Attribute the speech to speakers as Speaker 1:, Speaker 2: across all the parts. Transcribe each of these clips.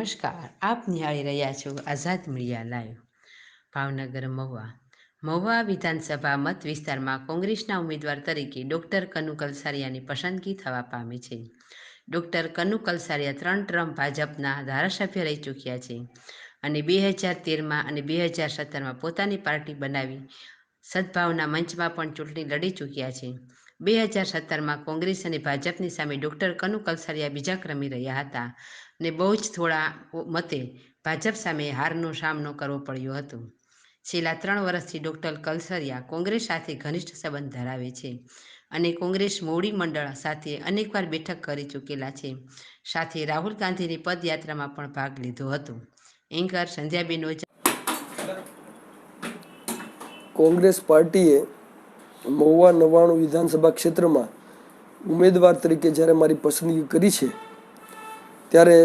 Speaker 1: નમસ્કાર, આપ નિહાળી રહ્યા છો આઝાદ મીડિયા લાઈવ. ભાવનગર મહુવા વિધાનસભા મત વિસ્તારમાં કોંગ્રેસના ઉમેદવાર તરીકે ડૉક્ટર કનુ કલસારિયાની પસંદગી થવા પામી છે. ડૉક્ટર કનુ કલસારિયા 3 ટર્મ ભાજપના ધારાસભ્ય રહી ચૂક્યા છે અને 2013માં અને 2017માં પોતાની પાર્ટી બનાવી સદભાવના મંચમાં પણ ચૂંટણી લડી ચૂક્યા છે. 2017માં કોંગ્રેસ અને ભાજપની સામે ડૉક્ટર કનુ કલસારિયા બીજા ક્રમે રહ્યા હતા અને બહુ જ થોડા મતે ભાજપ સામે હારનો સામનો કરવો પડ્યો હતો. છેલ્લા 3 વર્ષથી ડૉક્ટર કલસરિયા કોંગ્રેસ સાથે ઘનિષ્ઠ સંબંધ ધરાવે છે અને કોંગ્રેસ મોવડી મંડળ સાથે અનેકવાર બેઠક કરી ચૂકેલા છે. સાથે રાહુલ ગાંધીની પદયાત્રામાં પણ ભાગ લીધો હતો. એન્કર સંધ્યાબેન ઓઝા.
Speaker 2: કોંગ્રેસ પાર્ટીએ મહુવા 99 વિધાનસભા ક્ષેત્રમાં ઉમેદવાર તરીકે જ્યારે મારી પસંદગી કરી છે ત્યારે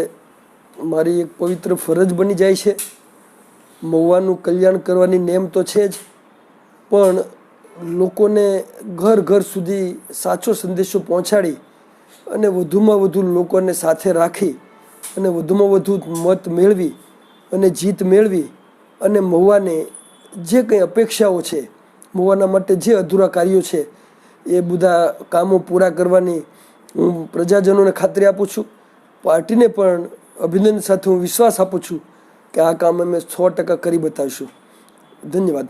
Speaker 2: મારી એક પવિત્ર ફરજ બની જાય છે. મહુવાનું કલ્યાણ કરવાની નેમ તો છે જ, પણ લોકોને ઘર ઘર સુધી સાચો સંદેશો પહોંચાડી અને વધુમાં વધુ લોકોને સાથે રાખી અને વધુમાં વધુ મત મેળવી અને જીત મેળવી અને મહુવાને જે કંઈ અપેક્ષાઓ છે, મહુવાના માટે જે અધૂરા કાર્યો છે એ બધા કામો પૂરા કરવાની હું પ્રજાજનોને ખાતરી આપું છું. પાર્ટીને પણ અભિનંદન સાથે હું વિશ્વાસ આપું છું કે આ કામ અમે 100% કરી બતાવીશું. ધન્યવાદ.